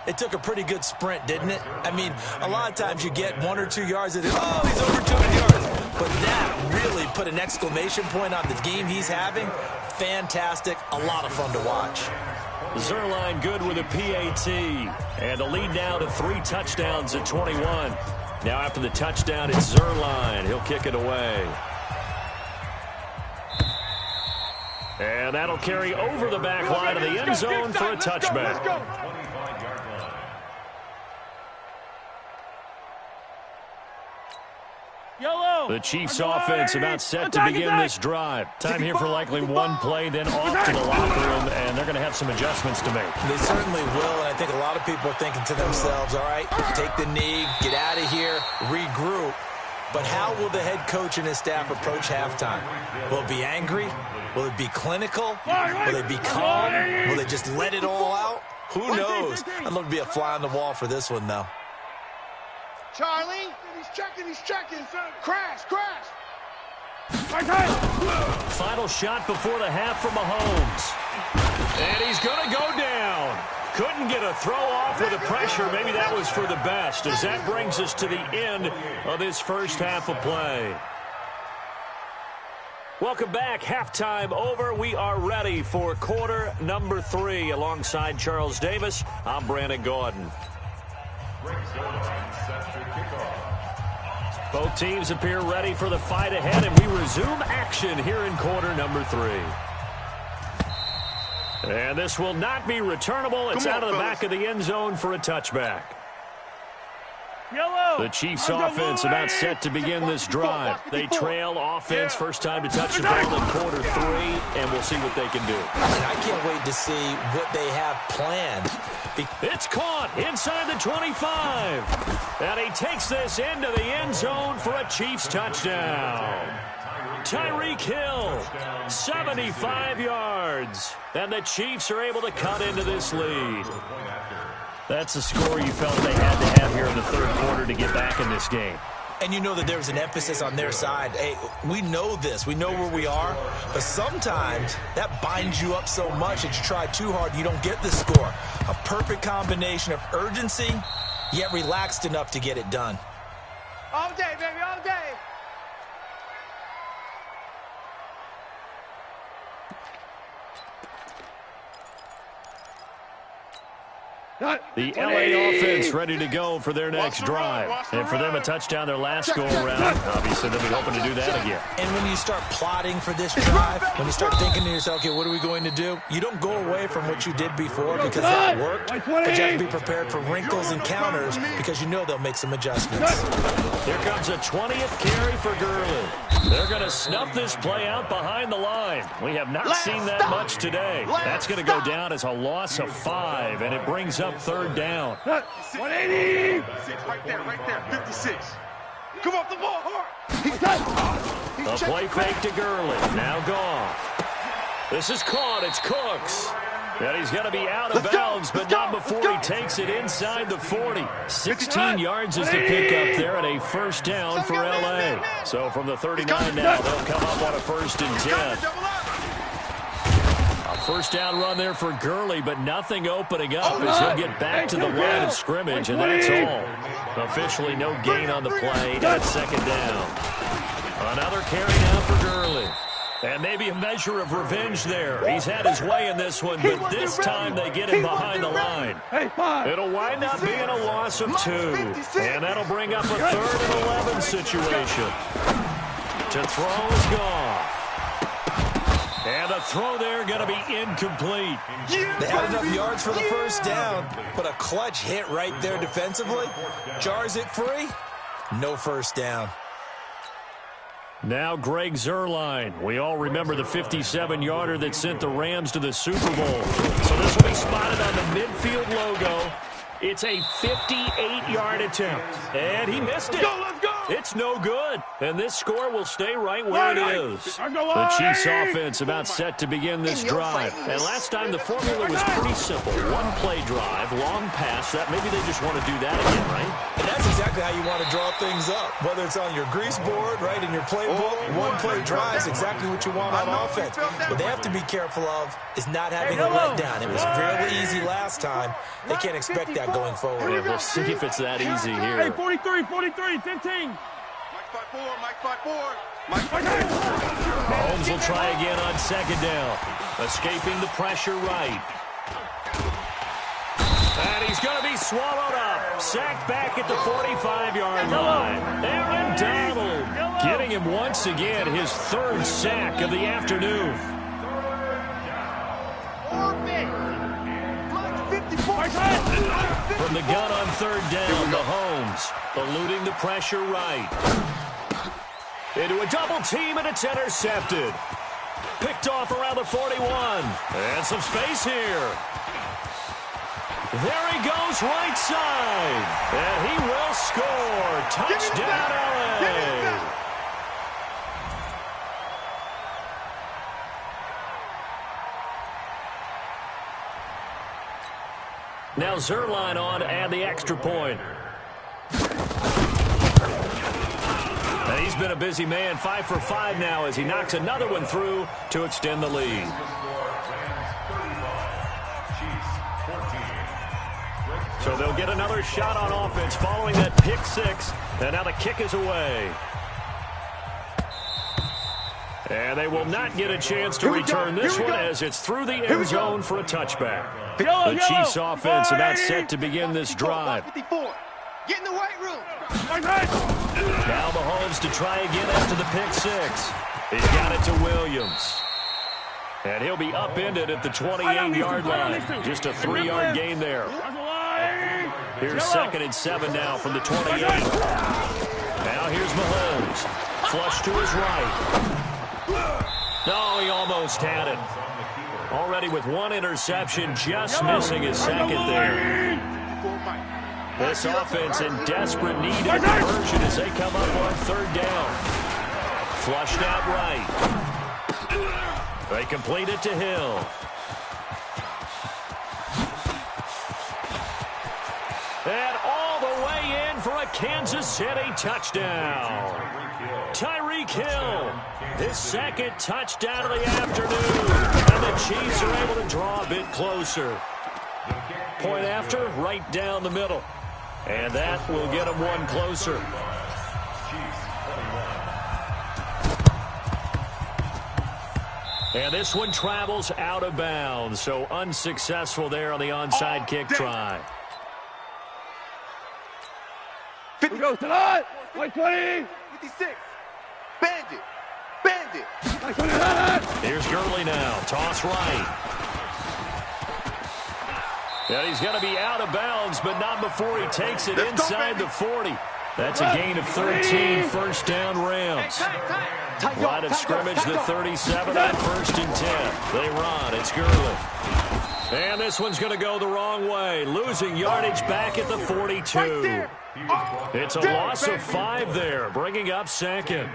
it took a pretty good sprint, didn't it? I mean, a lot of times you get 1 or 2 yards and oh, he's over 200 yards. But that really put an exclamation point on the game he's having. Fantastic. A lot of fun to watch. Zerline good with a PAT. And the lead now to 3 touchdowns at 21. Now after the touchdown, it's Zerline. He'll kick it away. And that'll carry over the back line of the end zone for a touchback. Yellow. The Chiefs offense about set to begin this drive. Time here for likely one play, then off to the locker room, and they're going to have some adjustments to make. They certainly will, and I think a lot of people are thinking to themselves, all right, take the knee, get out of here, regroup. But how will the head coach and his staff approach halftime? Will it be angry? Will it be clinical? Will it be calm? Will they just let it all out? Who knows? I'd love to be a fly on the wall for this one, though. Charlie, he's checking. Crash. Final shot before the half from Mahomes. And he's going to go down. Couldn't get a throw off with the pressure. Maybe that was for the best, as that brings us to the end of this first half of play. Welcome back. Halftime over. We are ready for quarter number 3. Alongside Charles Davis, I'm Brandon Gordon. Both teams appear ready for the fight ahead, and we resume action here in quarter number 3. And this will not be returnable. It's out of the back of the end zone for a touchback. Yellow. The Chiefs offense about set to begin this drive. They trail offense, first time to touch the ball in quarter 3, and we'll see what they can do. And I can't wait to see what they have planned. It's caught inside the 25. And he takes this into the end zone for a Chiefs touchdown. Tyreek Hill, 75 yards. And the Chiefs are able to cut into this lead. That's the score you felt they had to have here in the third quarter to get back in this game. And you know that there's an emphasis on their side. Hey, we know this. We know where we are. But sometimes that binds you up so much that you try too hard, you don't get the score. A perfect combination of urgency, yet relaxed enough to get it done. All day, baby, all day. The LA offense ready to go for their next drive. And for them, a touchdown their last go-around. Obviously, they'll be hoping to do that again. And when you start plotting for this drive, when you start thinking to yourself, okay, what are we going to do? You don't go away from what you did before because that worked. But you have to be prepared for wrinkles and counters because you know they'll make some adjustments. Here comes a 20th carry for Gurley. They're going to snuff this play out behind the line. We have not seen that much today. That's going to go down as a loss of 5, and it brings up third down. 180. Right there, 56. Come off the ball hard. A play fake to Gurley. Now Goff. This is caught. It's Cooks. And he's going to be out of bounds, but not before he takes it inside the 40. 16 yards is the pickup there and a first down for L.A. So from the 39 now, they'll come up on a 1st and 10. A first down run there for Gurley, but nothing opening up as he'll get back to the line of scrimmage, and that's all. Officially no gain on the play, and it's 2nd down. Another carry now for Gurley. And maybe a measure of revenge there. He's had his way in this one, but this time they get him behind the line. It'll wind up being a loss of 2. And that'll bring up a 3rd and 11 situation. To throw is Goff. And the throw there going to be incomplete. They had enough yards for the first down, but a clutch hit right there defensively. Jars it free. No first down. Now Greg Zuerlein. We all remember the 57-yarder that sent the Rams to the Super Bowl. So this will be spotted on the midfield logo. It's a 58-yard attempt. And he missed it. Let's go. It's no good. And this score will stay right where it is. The Chiefs offense about set to begin this drive. And last time the formula was pretty simple. One-play drive, long pass. That maybe they just want to do that again, right? And that's exactly how you want to draw things up. Whether it's on your grease board, right, in your playbook, one-play drive is exactly what you want on offense. What they have to be careful of is not having a letdown. It was fairly easy last time. They can't expect that going forward. Yeah, we'll see if it's that easy here. Hey, 43, 15. Mike 5-4. Mahomes will try again on 2nd down. Escaping the pressure right. And he's going to be swallowed up. Sacked back at the 45-yard line. Aaron Donald getting him once again his 3rd sack of the afternoon. From the gun on 3rd down, Mahomes eluding the pressure right. Into a double team, and it's intercepted. Picked off around the 41. And some space here. There he goes right side. And he will score. Touchdown, LA. Now Zuerlein on to add the extra point. And he's been a busy man, 5 for 5 now as he knocks another one through to extend the lead. So they'll get another shot on offense following that pick 6. And now the kick is away. And they will not get a chance to return this one as it's through the end zone for a touchback. The Chiefs offense about set to begin this drive. Get in the weight room. Now Mahomes to try again after the pick 6. He's got it to Williams. And he'll be upended at the 28-yard line. Just a 3-yard gain there. Here's 2nd and 7 now from the 28. Now here's Mahomes. Flush to his right. No, he almost had it. Already with 1 interception, just missing his 2nd there. This offense in desperate need of conversion as they come up on 3rd down. Flushed out right. They complete it to Hill. And all the way in for a Kansas City touchdown. Tyreek Hill, his 2nd touchdown of the afternoon. And the Chiefs are able to draw a bit closer. Point after, right down the middle. And that will get them 1 closer. And this one travels out of bounds, so unsuccessful there on the onside kick try. 50 goes to that. 120. 56. Bandit. Here's Gurley now. Toss right. And he's going to be out of bounds, but not before he takes it inside the 40. That's a gain of 13, 1st down Rams. Line of scrimmage, the 37 on 1st and 10. They run. It's Gurley. And this one's going to go the wrong way, losing yardage back at the 42. It's a loss of 5 there, bringing up second.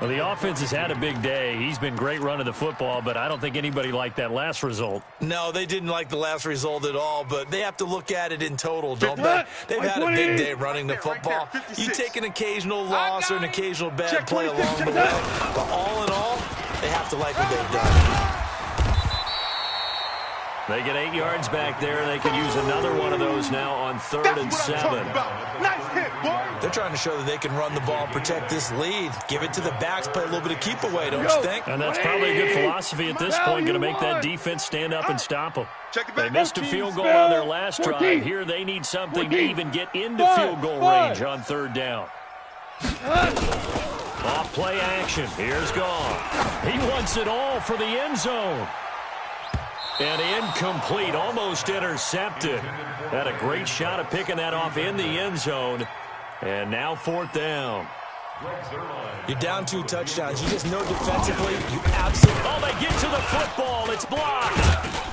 Well, the offense has had a big day. He's been great running the football, but I don't think anybody liked that last result. No, they didn't like the last result at all, but they have to look at it in total, don't they? They've had a big day running the football. You take an occasional loss or an occasional bad play along the way, but all in all, they have to like what they've done. They get 8 yards back there. They could use another one of those now on 3rd and 7. Nice hit, boy. They're trying to show that they can run the ball and protect this lead. Give it to the backs, play a little bit of keep away, don't you think? And that's probably a good philosophy at this point, going to make that defense stand up and stop them. They missed a field goal on their last drive. Here they need something to even get into field goal range on 3rd down. Off play action. Here's Goff. He wants it all for the end zone. And incomplete, almost intercepted. Had a great shot at picking that off in the end zone. And now 4th down. You're down 2 touchdowns. You just know defensively, you absolutely... Oh, they get to the football. It's blocked.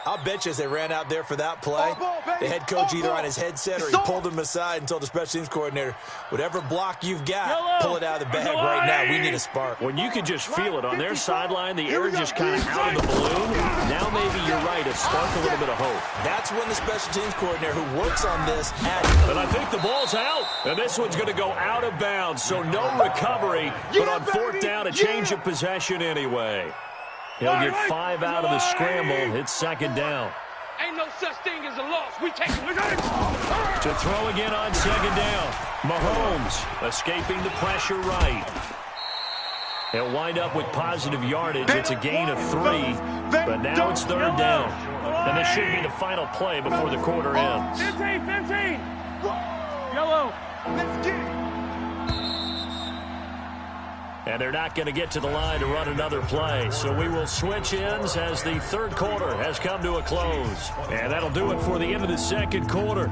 I'll bet you as they ran out there for that play, the head coach either on his headset or he pulled him aside and told the special teams coordinator, whatever block you've got, pull it out of the bag right now. We need a spark. When you can just feel it on their sideline, the air just kind of out of the balloon. Now maybe you're right, a spark a little bit of hope. That's when the special teams coordinator who works on this And I think the ball's out. And this one's going to go out of bounds, so no recovery. But on 4th down, a change of possession anyway. He'll get 5 out of the scramble. It's 2nd down. Ain't no such thing as a loss. We take it. To throw again on 2nd down. Mahomes escaping the pressure right. He'll wind up with positive yardage. It's a gain of 3, but now it's 3rd down. And this should be the final play before the quarter ends. 15. Yellow. Let's get it. And they're not going to get to the line to run another play. So we will switch ends as the 3rd quarter has come to a close. And that'll do it for the end of the 2nd quarter.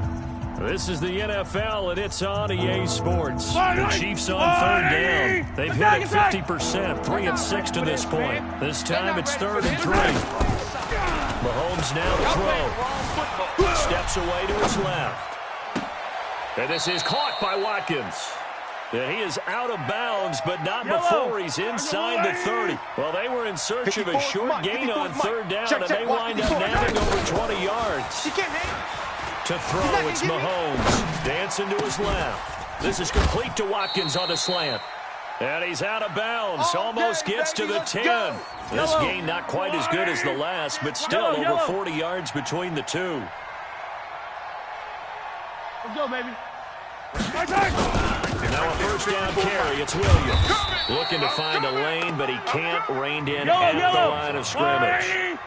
This is the NFL, and it's on EA Sports. The Chiefs on 3rd down. They've hit it 50%, 3 of 6 to this point. This time it's 3rd and 3. Mahomes now to throw. Steps away to his left. And this is caught by Watkins. And he is out of bounds, but not before he's inside the 30. Well, they were in search of a short gain on 3rd down, and they wind up nabbing over 20 yards. To throw, it's Mahomes. Dancing to his left. This is complete to Watkins on the slant. And he's out of bounds. Almost gets to the 10. This gain not quite as good as the last, but still over 40 yards between the two. Let's go, baby. Now a 1st down carry. It's Williams. Looking to find a lane, but he can't. Reined in at the line of scrimmage.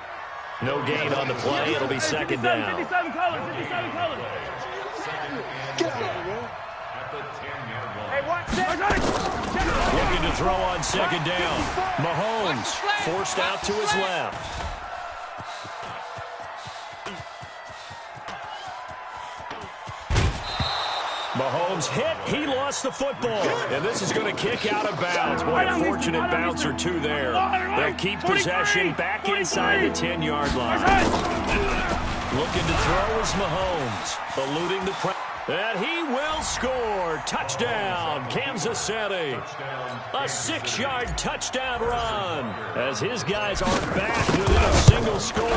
No gain on the play. It'll be 2nd down. 57 colors. 57 colors. Hey, watch that. Looking to throw on 2nd down. Mahomes forced out to his left. Mahomes hit. He lost the football. And this is going to kick out of bounds. Boy, a fortunate bounce or 2 there. They'll keep possession back inside the 10-yard line. Looking to throw is Mahomes. Eluding the pressure. And he will score. Touchdown, Kansas City. A 6-yard touchdown run as his guys are back within a single score.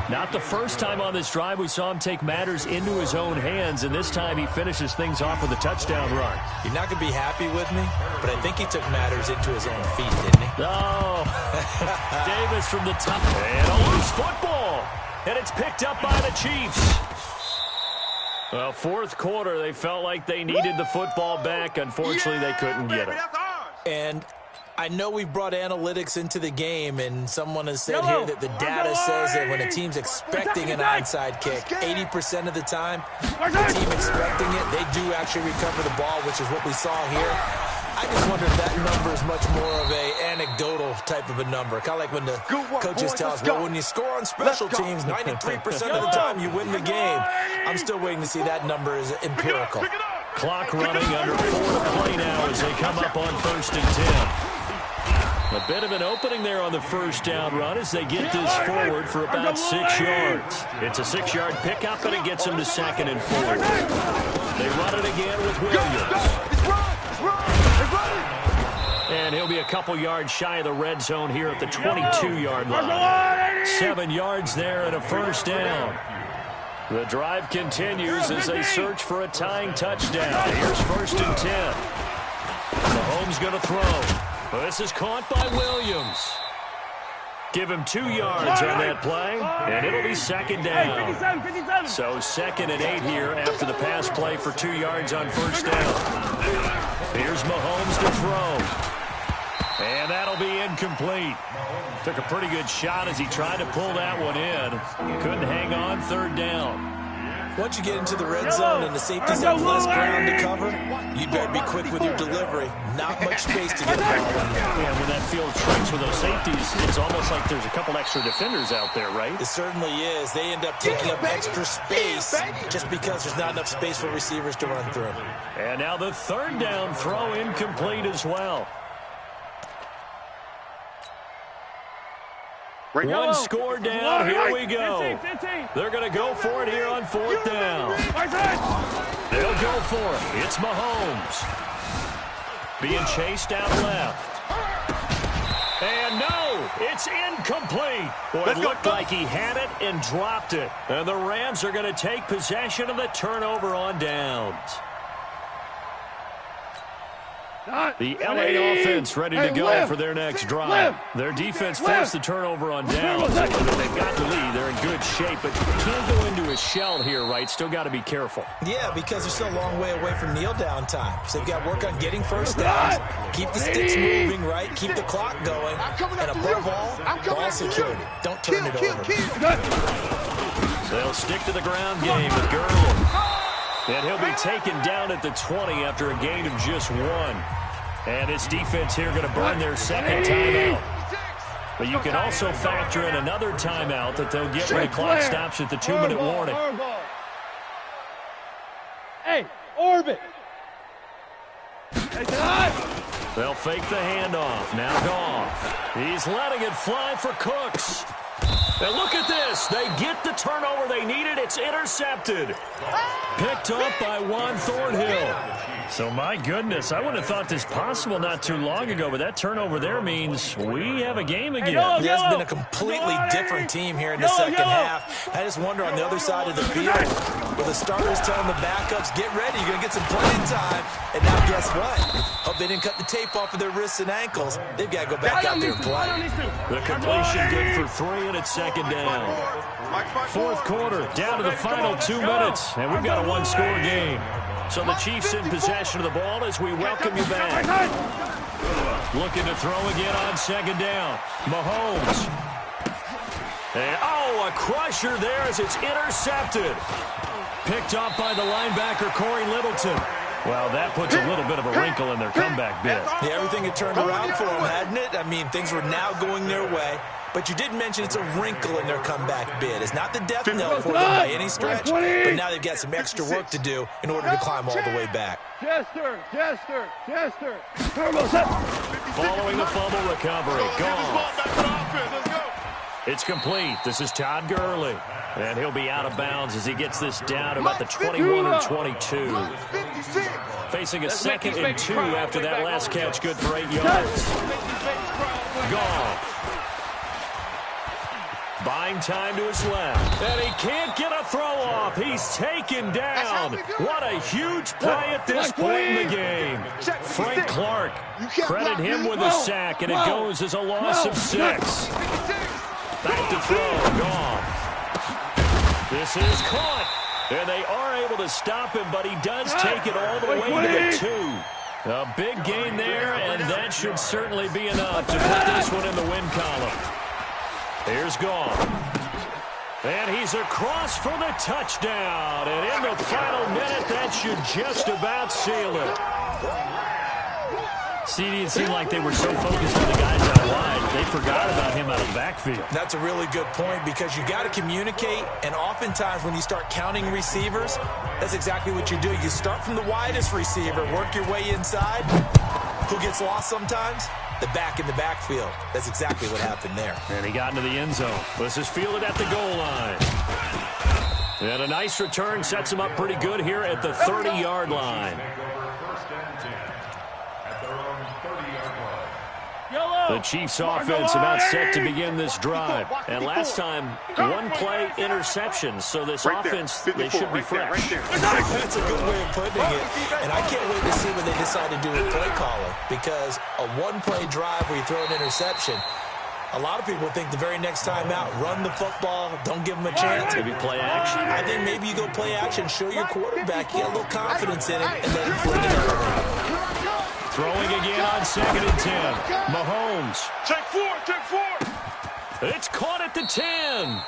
Not the first time on this drive we saw him take matters into his own hands, and this time he finishes things off with a touchdown run. You're not going to be happy with me, but I think he took matters into his own feet, didn't he? Oh, Davis from the top. And a loose football. And it's picked up by the Chiefs. Well, 4th quarter, they felt like they needed the football back. Unfortunately, they couldn't get it. And I know we brought analytics into the game, and someone has said here that the data says that when a team's expecting an onside kick, 80% of the time, the team expecting it, they do actually recover the ball, which is what we saw here. I just wonder if that number is much more of a anecdotal type of a number. Kind of like when the coaches tell us, well, when you score on special teams, 93% of the time you win the game. I'm still waiting to see that number is empirical. Clock running under 4 to play now as they come up on 1st and 10. A bit of an opening there on the first down run as they get this forward for about 6 yards. It's a 6-yard pickup, and it gets them to 2nd and 4. They run it again with Williams. And he'll be a couple yards shy of the red zone here at the 22-yard line. 7 yards there and a first down. The drive continues as they search for a tying touchdown. Here's 1st and 10. Mahomes going to throw. This is caught by Williams. Give him 2 yards on that play, and it'll be 2nd down. So 2nd and 8 here after the pass play for 2 yards on first down. Here's Mahomes to throw. And that'll be incomplete. Took a pretty good shot as he tried to pull that one in. Couldn't hang on 3rd down. Once you get into the red zone and the safeties have less ground to cover, you better be quick with your delivery. Not much space to get the ball in. Yeah, when that field shrinks with those safeties, it's almost like there's a couple extra defenders out there, right? It certainly is. They end up taking up extra space just because there's not enough space for receivers to run through. And now the 3rd down throw incomplete as well. One score down. Here we go. They're going to go for it here on 4th down. They'll go for it. It's Mahomes. Being chased out left. And no, it's incomplete. Boy, it looked like he had it and dropped it. And the Rams are going to take possession of the turnover on downs. The LA offense ready to go for their next drive. Their defense forced the turnover on downs. They've got the lead. They're in good shape, but can't go into a shell here, right? Still got to be careful. Yeah, because they're still a long way away from kneel down time. So they've got to work on getting first downs, keep the sticks moving, right? Keep the clock going, and above all, ball security. Don't turn it over. They'll stick to the ground game with Gurley. And he'll be taken down at the 20 after a gain of just 1. And his defense here going to burn their 2nd timeout. But you can also factor in another timeout that they'll get when the clock stops at the 2-minute warning. Hey, orbit. They'll fake the handoff. Now Goff. He's letting it fly for Cooks. And look at this. They get the turnover they needed. It's intercepted. Picked up by Juan Thornhill. So, my goodness, I wouldn't have thought this possible not too long ago, but that turnover there means we have a game again. It has been a completely different team here in the second half. I just wonder on the other side of the field, where the starters telling the backups, get ready, you're going to get some playing time. And now guess what? Hope they didn't cut the tape off of their wrists and ankles. They've got to go back out there and play. The completion good for 3, and it's 2nd down. 4th quarter, down to the final 2 minutes, and we've got a 1-score game. So the Chiefs in possession of the ball as we welcome you back. Looking to throw again on 2nd down. Mahomes. And, a crusher there as it's intercepted. Picked up by the linebacker, Corey Littleton. Well, that puts a little bit of a wrinkle in their comeback bid. Yeah, everything had turned around for them, hadn't it? I mean, things were now going their way. But you did mention it's a wrinkle in their comeback bid. It's not the death knell for them by any stretch, but now they've got some extra work to do in order to climb all the way back. Jester. Following the fumble recovery, Goff. It's complete. This is Todd Gurley. And he'll be out of bounds as he gets this down to about the 21 or 22. Facing a 2nd and 2 after that last catch, good for 8 yards. Goff. Buying time to his left. And he can't get a throw off. He's taken down. What a huge play at this point in the game. Frank Clark. Credit him with a sack, and it goes as a loss of 6. Back to throw. Goff. This is caught. And they are able to stop him, but he does take it all the way to the 2. A big gain there, and that should certainly be enough to put this one in the win column. Here's Goff. And he's across for the touchdown. And in the final minute, that should just about seal it. See, it seemed like they were so focused on the guys out wide, they forgot about him out of the backfield. That's a really good point because you got to communicate, and oftentimes when you start counting receivers, that's exactly what you do. You start from the widest receiver, work your way inside. Who gets lost sometimes? the back in the backfield. That's exactly what happened there. And he got into the end zone. This is fielded at the goal line. And a nice return sets him up pretty good here at the 30-yard line. The Chiefs' offense about set to begin this drive. And last time, one-play interception. So this offense, they should be fresh. That's a good way of putting it. And I can't wait to see what they decide to do with play calling. Because a one-play drive where you throw an interception, a lot of people think the very next time out, run the football, don't give them a chance. Maybe play action. I think maybe you go play action, show your quarterback, you get a little confidence in him, and let him fling it out. Throwing again on 2nd and 10. Mahomes. Take four. It's caught at the 10.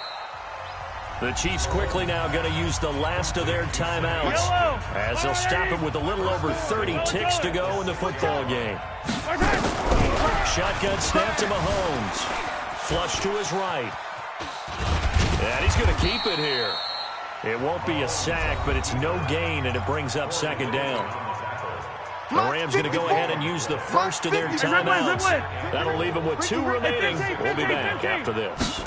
The Chiefs quickly now going to use the last of their timeouts as they'll stop it with a little over 30 ticks to go in the football game. Shotgun snap to Mahomes. Flush to his right. And he's going to keep it here. It won't be a sack, but it's no gain, and it brings up 2nd down. The Rams going to go ahead and use the first of their timeouts. That'll leave them with 2 remaining. We'll be back after this.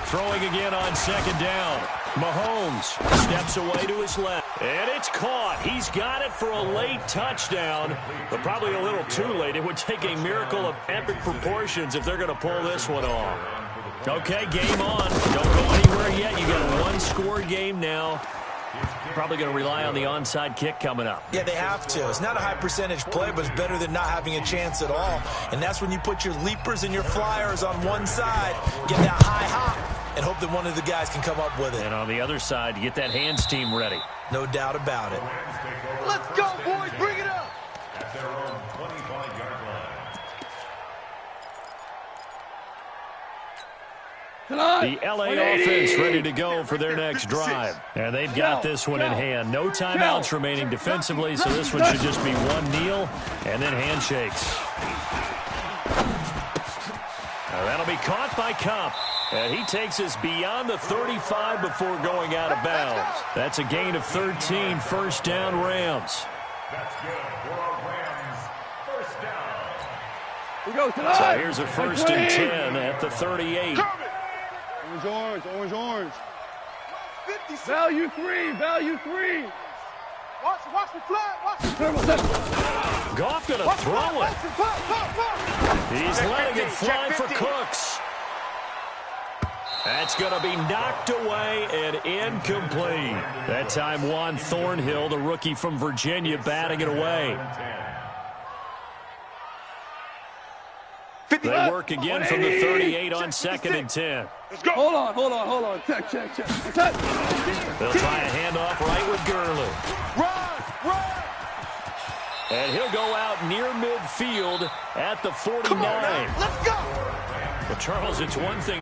Throwing again on 2nd down. Mahomes steps away to his left. And it's caught. He's got it for a late touchdown, but probably a little too late. It would take a miracle of epic proportions if they're going to pull this one off. Okay, game on. Don't go anywhere yet. You got a one-score game now. Probably going to rely on the onside kick coming up. Yeah, they have to. It's not a high percentage play, but it's better than not having a chance at all. And that's when you put your leapers and your flyers on one side, get that high hop, and hope that one of the guys can come up with it. And on the other side, you get that hands team ready. No doubt about it. Let's go, boys. Bring it up. At their own 25-yard line. The LA offense ready to go for their next drive. And they've got this one in hand. No timeouts remaining defensively, so this one should just be one kneel and then handshakes. Now that'll be caught by Kupp. And he takes us beyond the 35 before going out of bounds. That's a gain of 13, first down Rams. That's good for a Rams first down. We go tonight. So here's a 1st and 10 at the 38. Orange. Value three. Watch the flag. Watch the Goff going to throw it. He's letting it fly for Cooks. That's going to be knocked away and incomplete. That time Juan Thornhill, the rookie from Virginia, batting it away. They work again from the 38 on 2nd and 10. Let's go. Hold on. Check. They'll try a handoff right with Gurley. Run. And he'll go out near midfield at the 49. Let's go. Well, Charles, it's one thing.